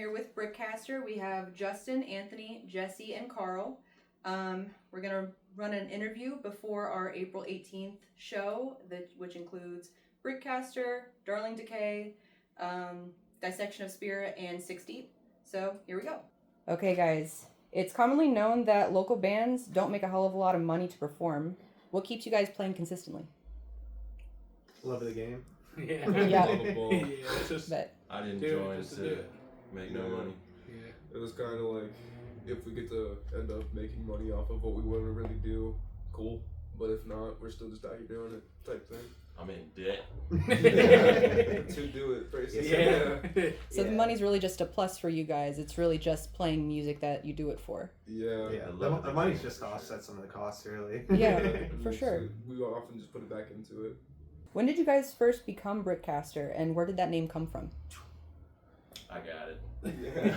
here with Brickcaster. We have Justin, Anthony, Jesse, and Carl. We're going to run an interview before our April 18th show, which includes Brickcaster, Darling Decay, Dissection of Spirit, and Six Deep. So here we go. Okay, guys. It's commonly known that local bands don't make a hell of a lot of money to perform. What keeps you guys playing consistently? Love of the game. Yeah. Yeah. It's just, I didn't join to make no money. Yeah. It was kind of like, if we get to end up making money off of what we want to really do, cool. But if not, we're still just out here doing it type thing. I'm in debt. To do it, basically. Yeah. So the money's really just a plus for you guys. It's really just playing music that you do it for. Yeah. The money's just to offset some of the costs, really. Yeah, for sure. We often just put it back into it. When did you guys first become Brickcaster, and where did that name come from? I got it.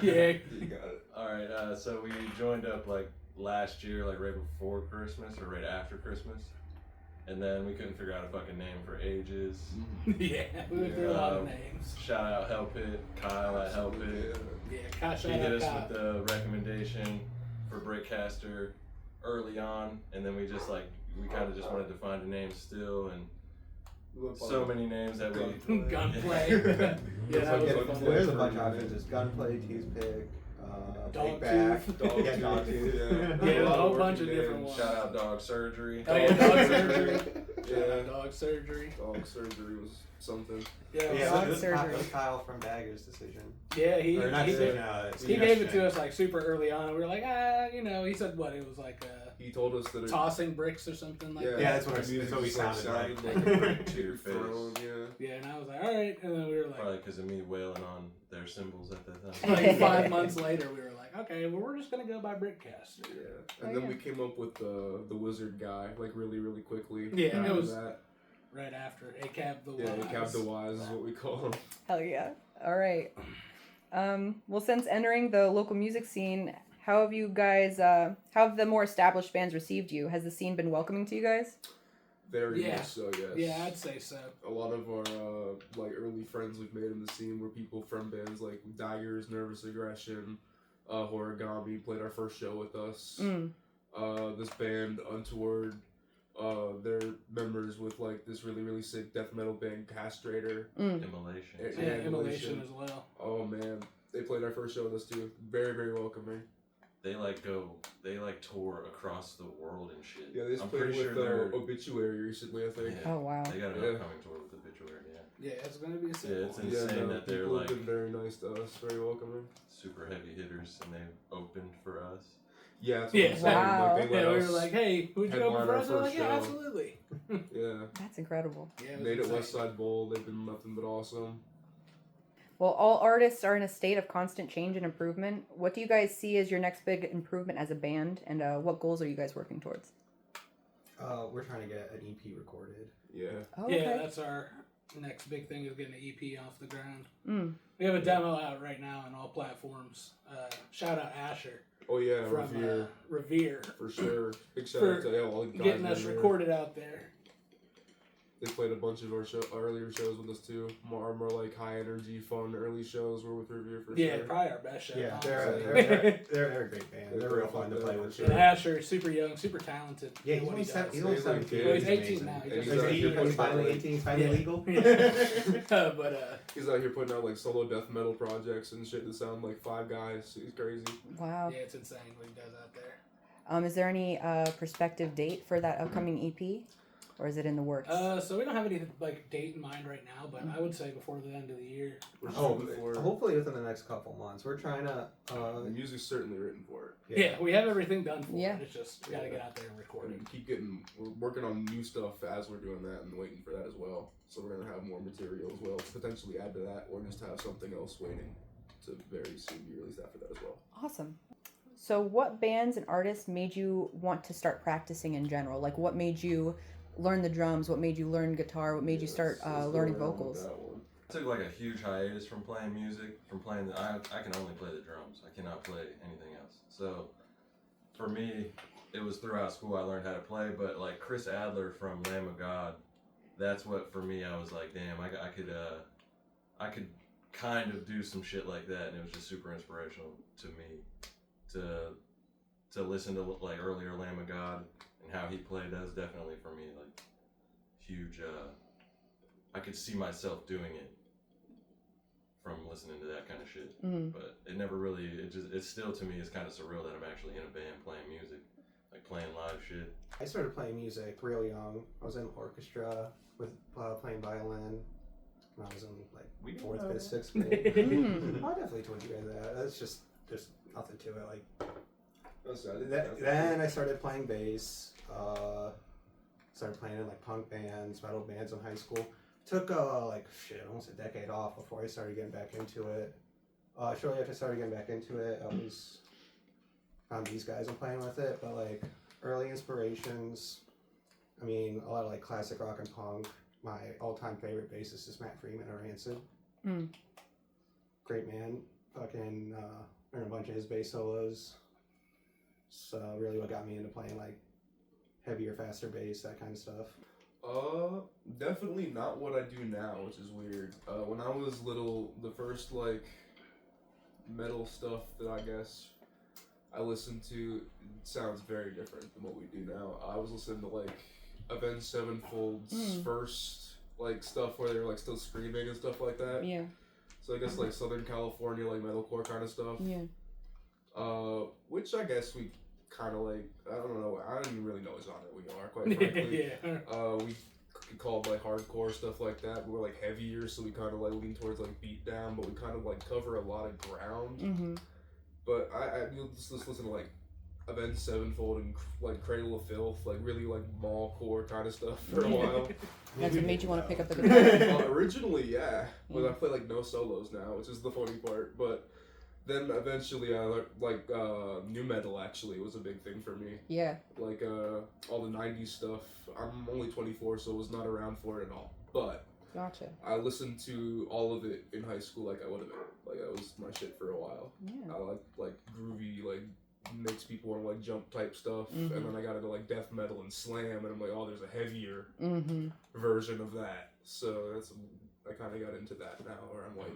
Yeah. You got it. Alright, so we joined up like last year, like right before Christmas or right after Christmas. And then we couldn't figure out a fucking name for ages. Yeah, we went through a lot of names. Shout out Help It, Kyle at Help It. Yeah, Kyle, He hit us with the recommendation for Brickcaster early on, and then we kind of just wanted to find a name still, and so many names that we... Gunplay. Yeah, that was fun. there's a bunch of options. There's Gunplay, Tease Pick, Dog Back, Dog yeah, Dog Tooth, Tooth. Yeah, a whole of bunch of working different names. ones. Shout out Dog Surgery. Oh yeah, dog surgery. Yeah. Dog surgery. Dog surgery was something. Yeah, Yeah, Dog it was surgery. Kyle from Bagger's decision. yeah. He Or not he decision, gave it to us like super early on, and we were like, he said what it was like He told us that it, tossing bricks or something like that. Yeah, that's what music we just, sounded like. like a brick To your face. thrown, yeah. Yeah, and I was like, all right, and then we were like, Probably because of me wailing on their symbols at that time. like 5 months later, we were like, okay, well, we're just gonna go by Brickcast. Yeah, and then we came up with the wizard guy like really quickly. Yeah, after it was that. right after ACAB the Yeah, Wise. Cab the Wise is what we call him. Hell yeah. All right. Well, since entering the local music scene, how have you guys, how have the more established bands received you? Has the scene been welcoming to you guys? Very Yeah. much so, yes. Yeah, I'd say so. A lot of our like early friends we've made in the scene were people from bands like Daggers, Nervous Aggression, Horigami played our first show with us. This band Untoward, they're members with like this really sick death metal band Castrator. Immolation. Yeah, Immolation as well. Oh man, they played our first show with us too. Very welcoming. They tour across the world and shit. Yeah, they just I'm played pretty with sure Obituary recently, I think. Yeah. Oh, wow. They got an Yeah. upcoming tour with Obituary, yeah. Yeah, it's gonna be a Yeah, it's simple. insane that they're people like have been very nice to us, very welcoming. super heavy hitters, and they opened for us. Yeah, that's what Yeah. I'm saying. Wow. Like, they let Yeah, we us were like, hey, would you open headline for our us? They're like, first yeah, show. absolutely. Yeah. That's incredible. Yeah, it was Made it insane. West Side Bowl. They've been nothing but awesome. Well, all artists are in a state of constant change and improvement. What do you guys see as your next big improvement as a band, and what goals are you guys working towards? We're trying to get an EP recorded. Yeah. Oh, Yeah, that's our next big thing is getting an EP off the ground. Mm. We have a demo out right now on all platforms. Shout out Asher Oh yeah, from Revere Revere for sure. Big shout for out to all the guys getting us in there. recorded out there. They played a bunch of our earlier shows with us too. More like high energy, fun early shows were with Revere for Yeah, sure. probably our best show. Yeah, honestly. they're a great band. They're real fun to play with. And Asher is super young, super talented. Yeah, in he's what only he does. he's only He's like 17. Well, he's amazing. 18 now. He And just he's out here He's putting finally out, 18. He's finally legal. but He's out here putting out like solo death metal projects and shit that sound like five guys. He's crazy. Wow. yeah, it's insane what he does out there. Is there any prospective date for that upcoming EP, or is it in the works? So we don't have any like date in mind right now, but I would say before the end of the year. We're Oh, shooting for hopefully within the next couple months. We're trying to. the music's certainly written for it. Yeah, we have everything done for Yeah. it. It's just we gotta get out there and record it. And we're working on new stuff as we're doing that and waiting for that as well. So we're gonna have more material as well to potentially add to that, or just have something else waiting to very soon be released after that as well. Awesome. So what bands and artists made you want to start practicing in general? Like what made you learn the drums? What made you learn guitar? What made you start learning vocals? I took like a huge hiatus from playing music, from playing I can only play the drums. I cannot play anything else. So for me, it was throughout school I learned how to play, but like Chris Adler from Lamb of God, that's what for me I was like, damn, I could kind of do some shit like that, and it was just super inspirational to me to listen to like earlier Lamb of God and how he played. That was definitely for me like huge. I could see myself doing it from listening to that kind of shit. But it never really. It still to me is kind of surreal that I'm actually in a band playing music, like playing live shit. I started playing music real young. I was in orchestra with playing violin when I was in like 4th, 5th, 6th grade. I definitely told you guys that. That's just there's nothing to it. Like then I started playing bass. Started playing in like punk bands, metal bands in high school. Took almost a decade off before I started getting back into it. Shortly after I started getting back into it, I found these guys and playing with it. But like early inspirations, I mean, a lot of like classic rock and punk. My all-time favorite bassist is Matt Freeman of Rancid. Great man. Fucking learned a bunch of his bass solos. So really what got me into playing like heavier, faster bass, that kind of stuff. Definitely not what I do now, which is weird. When I was little, the first like metal stuff that I guess I listened to sounds very different than what we do now. I was listening to like Avenged Sevenfold's first like stuff where they were like still screaming and stuff like that. Yeah. So I guess like Southern California like metalcore kind of stuff. Yeah. Which I guess we kind of like, I don't know, I don't even really know what genre we are, quite frankly. We called like hardcore stuff like that. We were like heavier, so we kind of like lean towards like beat down, but we kind of like cover a lot of ground. But you'll just listen to like Avenged Sevenfold and like Cradle of Filth, like really like mallcore kind of stuff for a while. That's what made you want to pick up the guitar. Originally, yeah, but I play like no solos now, which is the funny part. But then eventually I learned like new metal actually was a big thing for me. Yeah. Like all the 90s stuff. I'm only 24, so I was not around for it at all. But Gotcha. I listened to all of it in high school like I would have been. Like that was my shit for a while. Yeah. I like groovy, like makes people want to like jump type stuff. And then I got into like death metal and slam, and I'm like, oh, there's a heavier version of that. So I kind of got into that now, where I'm like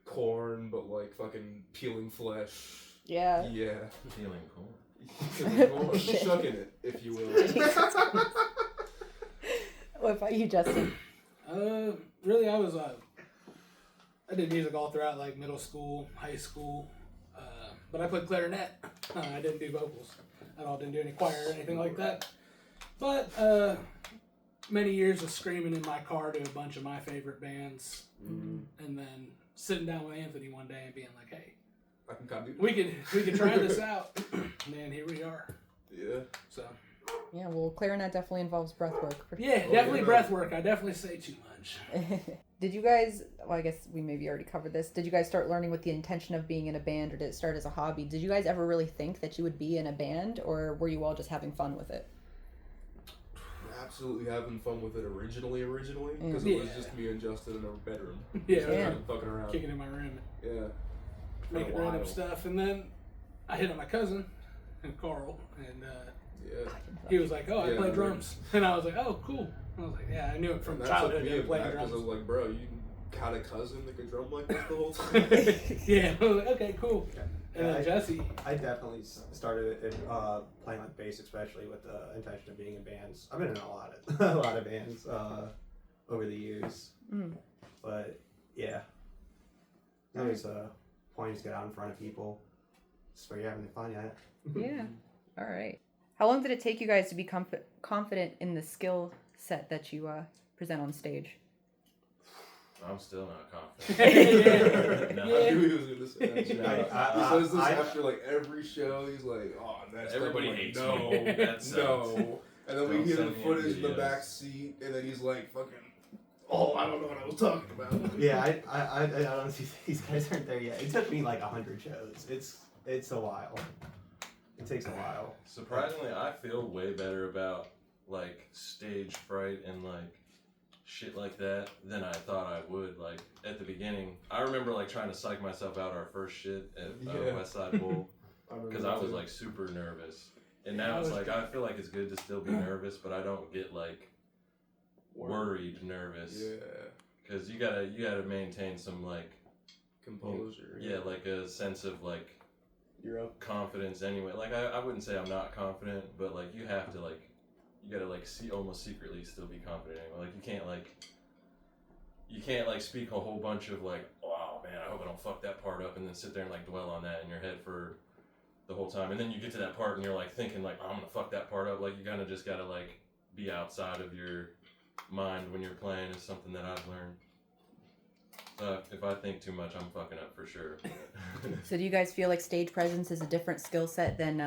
corn, but like fucking peeling flesh. Yeah. Yeah. Feeling cool. Shucking it, if you will. What about you, Justin? Really, I did music all throughout like middle school, high school, but I played clarinet. I didn't do vocals at all. Didn't do any choir or anything like that. But many years of screaming in my car to a bunch of my favorite bands, and then sitting down with Anthony one day and being like, "Hey, I can kind of do we could try this out." And then here we are. Yeah. So. Yeah, well, clarinet definitely involves breath work. Definitely breath work. I definitely say too much. Did you guys, well, I guess we maybe already covered this. Did you guys start learning with the intention of being in a band, or did it start as a hobby? Did you guys ever really think that you would be in a band, or were you all just having fun with it? Absolutely having fun with it originally, because it was just me and Justin in our bedroom. Yeah. Fucking around. Kicking in my room. Yeah. Making random stuff. And then I hit on my cousin, Carl, and he was like, "Oh, I play drums." And I was like, "Oh, cool." I was like, "Yeah, I knew it from childhood. I played drums." I was like, "Bro, you got a cousin that could drum like this the whole time?" Yeah, I was like, "Okay, cool." And then Jesse. I definitely started playing like bass, especially with the intention of being in bands. I've been in a lot of bands over the years, but yeah, always point is get out in front of people. Just where you're having fun at. Yeah. All right. How long did it take you guys to be confident in the skill set that you present on stage? I'm still not confident. I knew he was gonna say that. He says this after like every show. He's like, "Oh, that's everybody like, hates no, me. That sucks. no." And then we Don't hear the send me footage in the videos. back seat, and then he's like, "Fucking, oh, I don't know what I was talking about." Yeah, I don't see these guys aren't there yet. It took me like 100 shows. It's a while. It takes a while. Surprisingly, I feel way better about like stage fright and like shit like that than I thought I would. Like at the beginning, I remember like trying to psych myself out our first shit at West Side Bowl because I was like super nervous. And now it's like I feel like it's good to still be nervous, but I don't get like worried nervous. Yeah. Because you gotta maintain some like composure. Yeah, like a sense of like You're up. confidence anyway. Like I wouldn't say I'm not confident, but like you have to like you gotta like almost secretly still be confident anyway. Like you can't like speak a whole bunch of like, wow man, I hope I don't fuck that part up, and then sit there and like dwell on that in your head for the whole time, and then you get to that part and you're like thinking like, oh, I'm gonna fuck that part up. Like you kind of just gotta like be outside of your mind when you're playing is something that I've learned. If I think too much, I'm fucking up for sure. So do you guys feel like stage presence is a different skill set than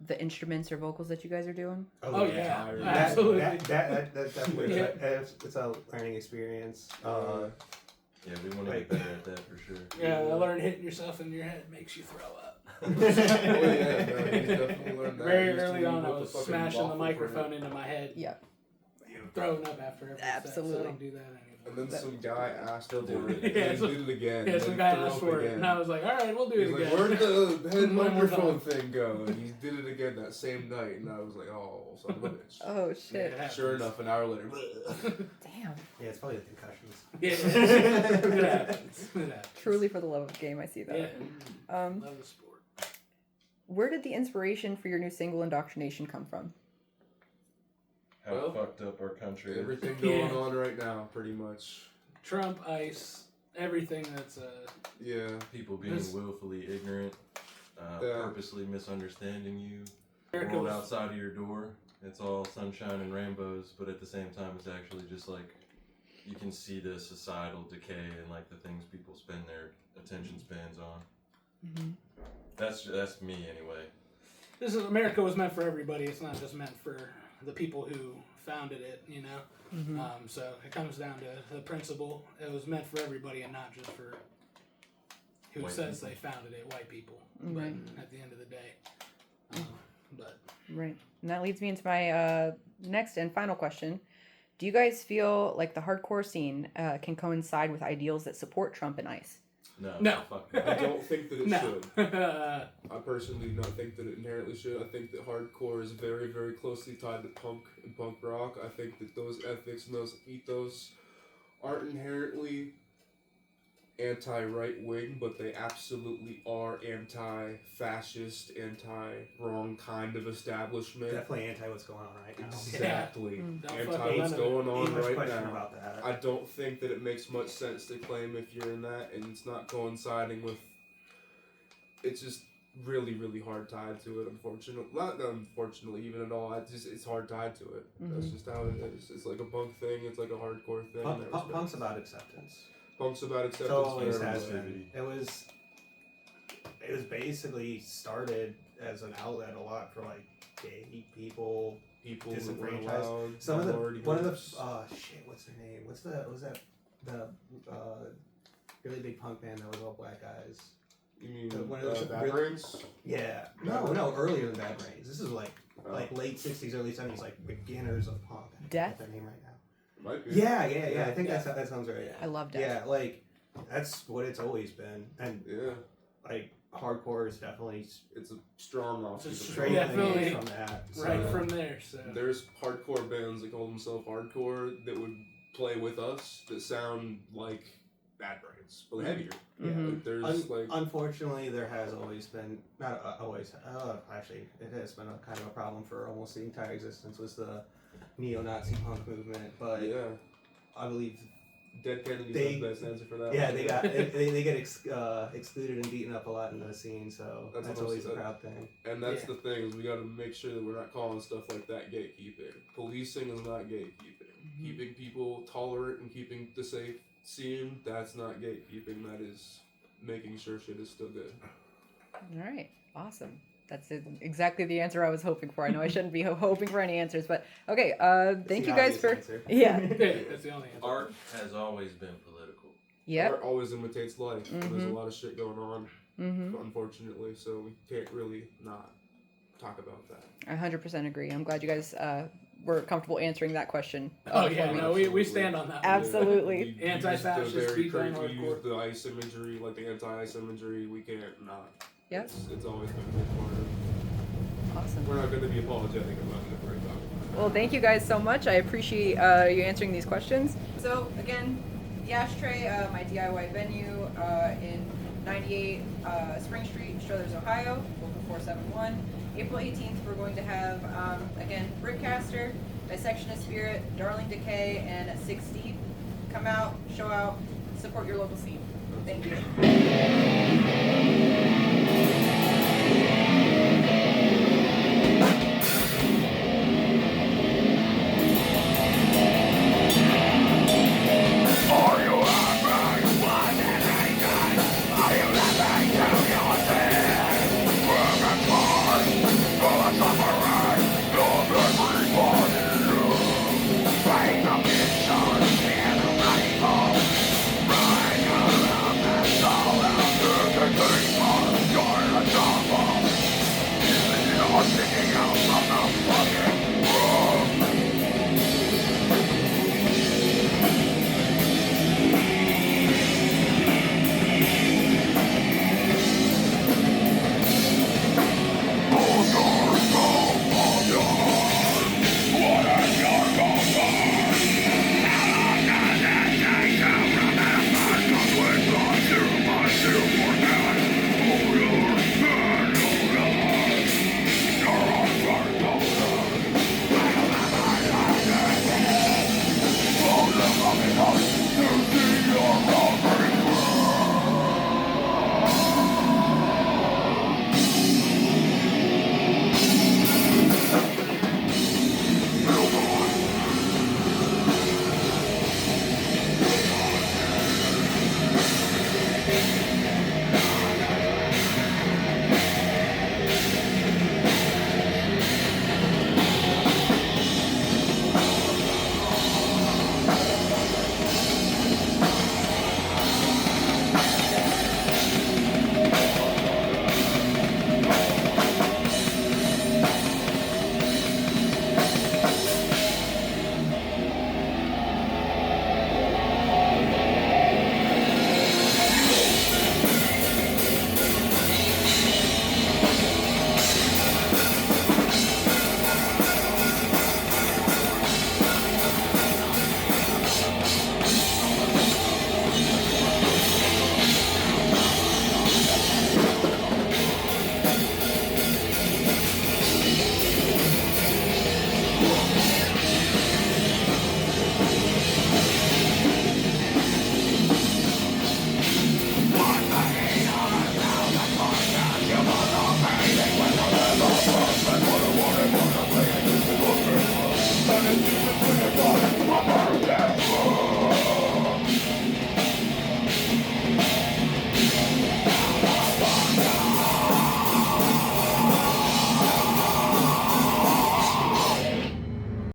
the instruments or vocals that you guys are doing? Oh, yeah. That- Absolutely. That definitely, Yeah. it's a learning experience. Yeah, we want to get better at that for sure. Yeah, I learned hitting yourself in your head makes you throw up. Oh yeah, no, he's definitely learned that. Very He used to early be on, I with was fucking smashing the waffle microphone print. into my head, Yeah. throwing up after every set, so Absolutely. I don't do that anymore. And then some guy asked Still for do it. it. Yeah, and so- he did it again. Yeah, and some then guy threw asked up for it, again. and I was like, all right, we'll do He's it like, again. where'd the head One more microphone time. thing go? And he did it again that same night, and I was like, oh, son of a bitch. Oh Yeah, shit. it happens. Sure enough, an hour later. Damn. Yeah, it's probably the concussions. Yeah, it happens. It happens. Truly for the love of the game, I see that. Yeah, Um, love the sport. where did the inspiration for your new single Indoctrination come from? How Well, fucked up our country is. Everything going Yeah. on right now, pretty much. Trump, ICE, everything that's Yeah. People being This- willfully ignorant, Yeah. purposely misunderstanding you. The America world was- outside of your door, it's all sunshine and rainbows, but at the same time, it's actually just like you can see the societal decay and like the things people spend their attention spans on. Mm-hmm. That's me anyway. This is America was meant for everybody. It's not just meant for the people who founded it, you know. Mm-hmm. So it comes down to the principle. It was meant for everybody and not just for who White says people. they founded it, white people. Right. But at the end of the day, but Right. And that leads me into my next and final question. Do you guys feel like the hardcore scene can coincide with ideals that support Trump and ICE? No. Fuck I no. don't think that it no. should. I personally do not think that it inherently should. I think that hardcore is very, very closely tied to punk and punk rock. I think that those ethics and those ethos aren't inherently anti-right wing, but they absolutely are anti-fascist, anti-wrong kind of establishment. Definitely anti what's going on right now. Exactly. Mm. Don't Anti fuck with what's none of it. going on Ain't much right question now. about that. I don't think that it makes much sense to claim if you're in that and it's not coinciding with. It's just really, really hard tied to it. Unfortunately, not unfortunately even at all. It's hard tied to it. That's just how it is. It's like a punk thing. It's like a hardcore thing. in that respect. Punk's about acceptance. Punk's about acceptance. So always for has everybody. been. It was basically started as an outlet a lot for like gay people. People who Disenfranchised. weren't allowed, Some of the minority one of groups. the shit. What's their name? What's that really big punk band that was all black guys? You mean one of those Bad really- Brains? Yeah. Bad No, earlier than Bad Brains. This is like Oh. late '60s, early '70s, like beginners of punk. I Death? forget their name right now. Might be. Yeah. I think Death. that sounds right. I love Death. Yeah, like that's what it's always been, and Yeah. like hardcore is definitely It's a strong offshoot. It's a of straight punk. Definitely. from that. right So- from there. So There's hardcore bands that call themselves hardcore that would play with us that sound like Bad Brains, but heavier. Mhm. Like, there's like Unfortunately, there has always been not always. Actually, it has been a kind of a problem for almost the entire existence. Was the neo-Nazi punk movement, but yeah, I believe Dead Kennedys They- the best answer for that. yeah one. they got they get excluded and beaten up a lot in the scene, so That's that's what I'm always a saying. proud thing. And that's Yeah. the thing is we got to make sure that we're not calling stuff like that gatekeeping. Policing is not gatekeeping. Keeping people tolerant and keeping the safe scene, that's not gatekeeping. That is making sure shit is still good. All right. Awesome. That's exactly the answer I was hoping for. I know I shouldn't be hoping for any answers, but okay. Thank the you guys obvious for. answer. Yeah. yeah, that's the only answer. Art has always been political. Yep. Art always imitates life. And there's a lot of shit going on, Mm-hmm. unfortunately, so we can't really not talk about that. I 100% agree. I'm glad you guys were comfortable answering that question. Oh before yeah, we- no, we stand on that. one. Absolutely. We Anti-fascist, used the very beat down we hardcore. use the ice imagery, like the anti-ice imagery. We can't not. Yep. It's always been a big part of. Awesome. We're not going to be apologetic about it if we're talking about it. Well, thank you guys so much. I appreciate you answering these questions. So, again, the Ashtray, my DIY venue in 98 Spring Street, Struthers, Ohio, local 471. April 18th, we're going to have, again, Brickcaster, Dissection of Spirit, Darling Decay, and 6 Deep. Come out, show out, support your local scene. Thank you.